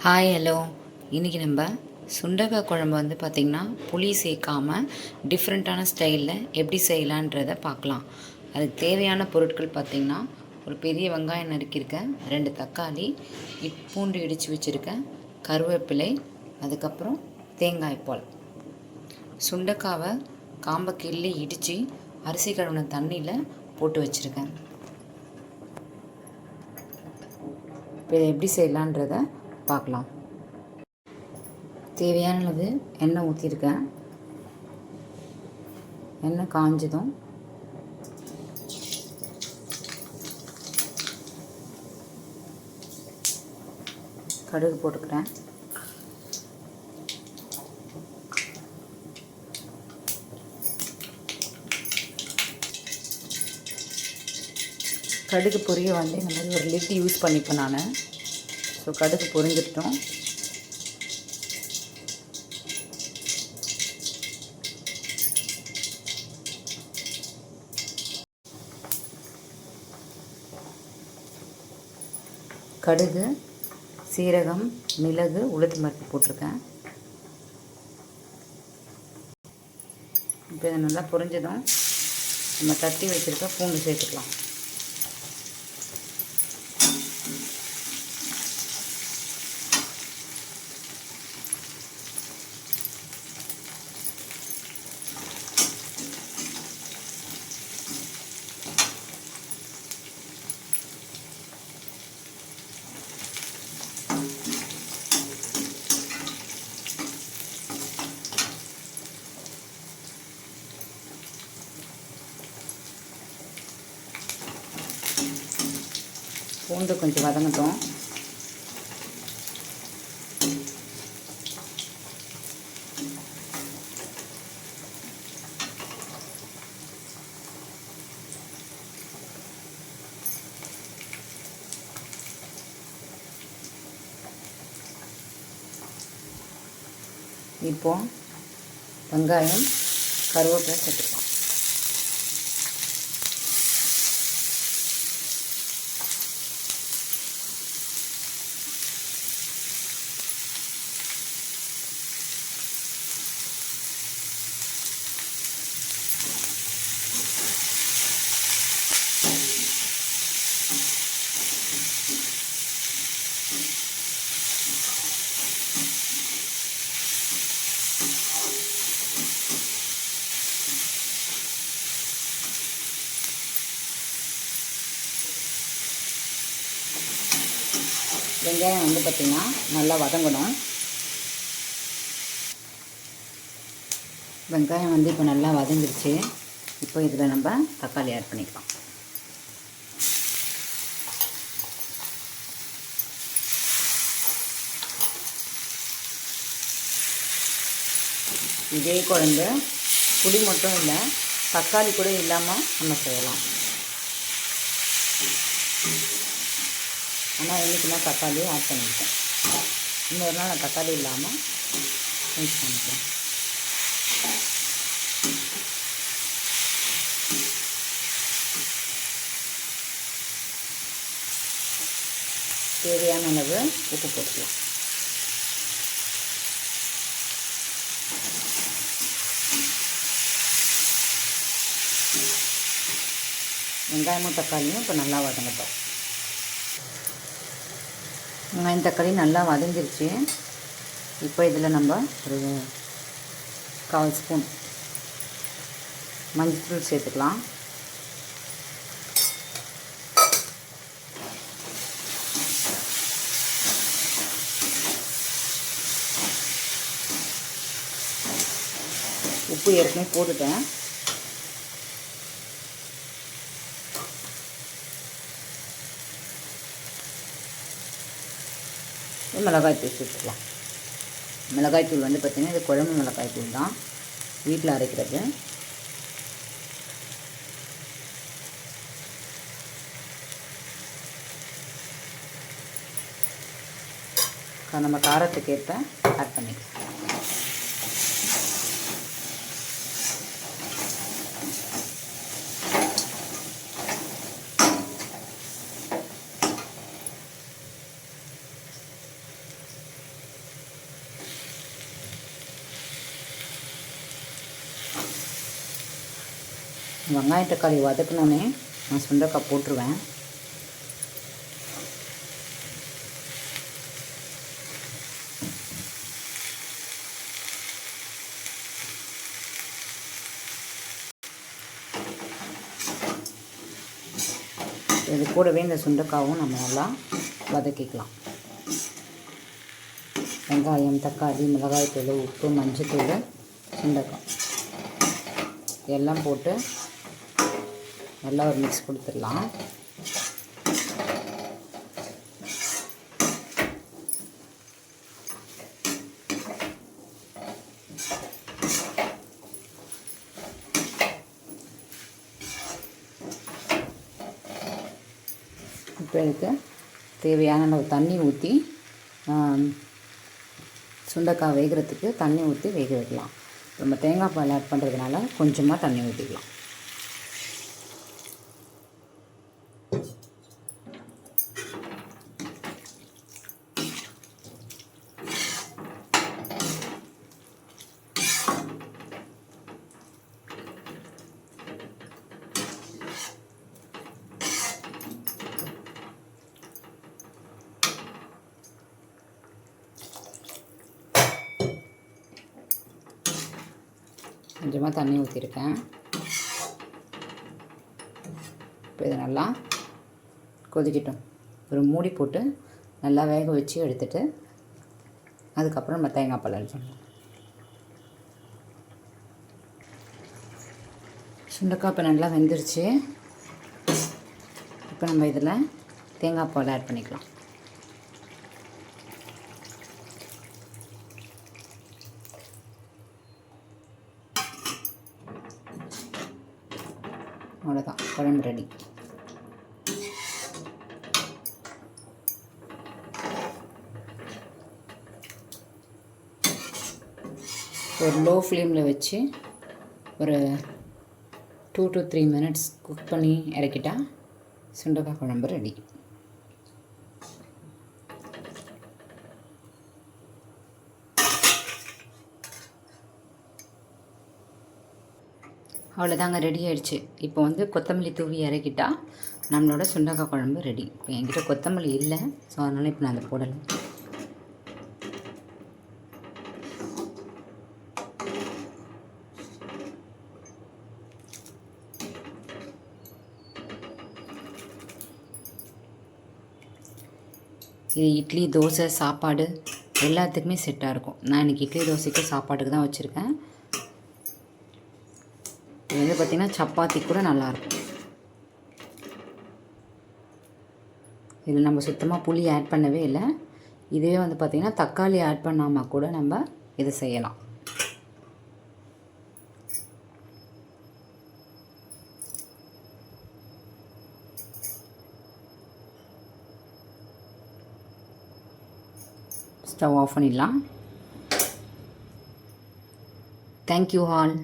Hi hello. இன்றைக்கி நம்ம சுண்டக்காய் குழம்பு பார்த்திங்கன்னா புளி சேர்க்காமல் டிஃப்ரெண்ட்டான ஸ்டைலில் எப்படி செய்யலான்றதை பார்க்கலாம். அதுக்கு தேவையான பொருட்கள் பார்த்திங்கன்னா, ஒரு பெரிய வெங்காயம் நறுக்கியிருக்கேன், 2 தக்காளி, பூண்டு இடித்து வச்சுருக்கேன், கருவேப்பிலை, அதுக்கப்புறம் தேங்காய் பால். சுண்டக்காவை காம்பை கிள்ளி இடித்து அரிசி கழுவின தண்ணியில் போட்டு வச்சுருக்கேன். இப்போ இதை எப்படி செய்யலான்றதை பார்க்கலாம். தேவையான அளவு எண்ணெய் ஊற்றிருக்கேன். எண்ணெய் காஞ்சதும் கடுகு போட்டுக்கிறேன். கடுகு பொரிய இந்த மாதிரி ஒரு லிட் யூஸ் பண்ணிப்பேன் நான். ஸோ கடுகு பொரிஞ்சிட்டோம். கடுகு, சீரகம், மிளகு, உளுந்து பருப்பு போட்டிருக்கேன். இப்போ இதை நல்லா பொரிஞ்சதும் நம்ம தட்டி வச்சுருக்க பூண்டு சேர்த்துக்கலாம். பூண்டு கொஞ்சம் வதங்கட்டும். இப்போ வெங்காயம், கருவேப்பிலை சேர்த்துக்கலாம். வெங்காயம் பார்த்திங்கன்னா நல்லா வதங்கணும். வெங்காயம் இப்போ நல்லா வதங்கிடுச்சு. இப்போ இதில் நம்ம தக்காளி ஆட் பண்ணிக்கலாம். இதே குழம்பு புளி மட்டும் இல்லை, தக்காளி கூட இல்லாமல் நம்ம செய்யலாம். ஆனால் இன்றைக்கி நான் தக்காளியும் ஆட் பண்ணியிருக்கேன். இன்னொரு நாள் நான் தக்காளி இல்லாமல் யூஸ் பண்ணிக்கிறேன். தேவையான அளவு உப்பு போட்டுக்கலாம். வெங்காயமும் தக்காளியும் இப்போ நல்லா வதங்கட்டும். வெங்காயம் தக்காளி நல்லா வதங்கிருச்சு. இப்போ இதில் நம்ம ஒரு 1/4 ஸ்பூன் மஞ்சள் சேர்த்துக்கலாம். உப்பு ஏற்கனவே போட்டுட்டேன். மிளகாய்த்தூள் சேர்த்துக்கலாம். மிளகாய்த்தூள் பார்த்திங்கன்னா இது குழம்பு மிளகாய்த்தூள் தான், வீட்டில் அரைக்கிறது. நம்ம காரத்துக்கு ஏற்ப ஆட் பண்ணிக்கலாம். வெங்காய தக்காளி வதக்கினோன்னே நான் சுண்டைக்காய் போட்டுருவேன். இது கூடவே இந்த சுண்டைக்காவும் நம்ம நல்லா வதக்கிக்கலாம். வெங்காயம், தக்காளி, மிளகாய்த்தூள், உப்பு, மஞ்சத்தூள், சுண்டைக்காய் எல்லாம் போட்டு நல்லா ஒரு மிக்ஸ் கொடுத்துடலாம். இப்போ இதுக்கு தேவையான அளவு தண்ணி ஊற்றி சுண்டைக்காய் வேகிறதுக்கு தண்ணி ஊற்றி வேக வைக்கலாம். நம்ம தேங்காய் பால் ஆட் பண்ணுறதுனால கொஞ்சமாக தண்ணி ஊற்றிக்கலாம். கொஞ்சமாக தண்ணி ஊற்றிருக்கேன். இப்போ இதை நல்லா கொதிக்கட்டும். ஒரு மூடி போட்டு நல்லா வேக வச்சு எடுத்துகிட்டு அதுக்கப்புறம் நம்ம தேங்காய் பால் அடிச்சிடலாம். சுண்டைக்காய் இப்போ நல்லா வெந்துருச்சு. இப்போ நம்ம இதில் தேங்காய் பால் ஆட் பண்ணிக்கலாம். அவ்வளோதான், குழம்பு ரெடி. ஒரு லோ ஃப்ளேமில் வச்சு ஒரு 2 to 3 minutes குக் பண்ணி இறக்கிட்டா சுண்டைக்காய் குழம்பு ரெடி. அவ்வளோதாங்க, ரெடி ஆகிடுச்சு. இப்போ வந்து கொத்தமல்லி தூவி இறக்கிட்டா நம்மளோட சுண்டைக்காய் குழம்பு ரெடி. இப்போ என்கிட்ட கொத்தமல்லி இல்லை, ஸோ அதனால் இப்போ நான் அதை போடலை. இது இட்லி, தோசை, சாப்பாடு எல்லாத்துக்குமே செட்டாக இருக்கும். நான் இன்றைக்கி இட்லி தோசைக்கு சாப்பாட்டுக்கு தான் வச்சுருக்கேன். இது வந்து பார்த்திங்கன்னா சப்பாத்தி கூட நல்லாயிருக்கும். இதில் நம்ம சுத்தமாக புளி ஆட் பண்ணவே இல்லை. இதுவே வந்து பார்த்திங்கன்னா தக்காளி ஆட் பண்ணாமல் கூட நம்ம இதை செய்யலாம். ஸ்டவ் ஆஃப் பண்ணிடலாம். Thank you all.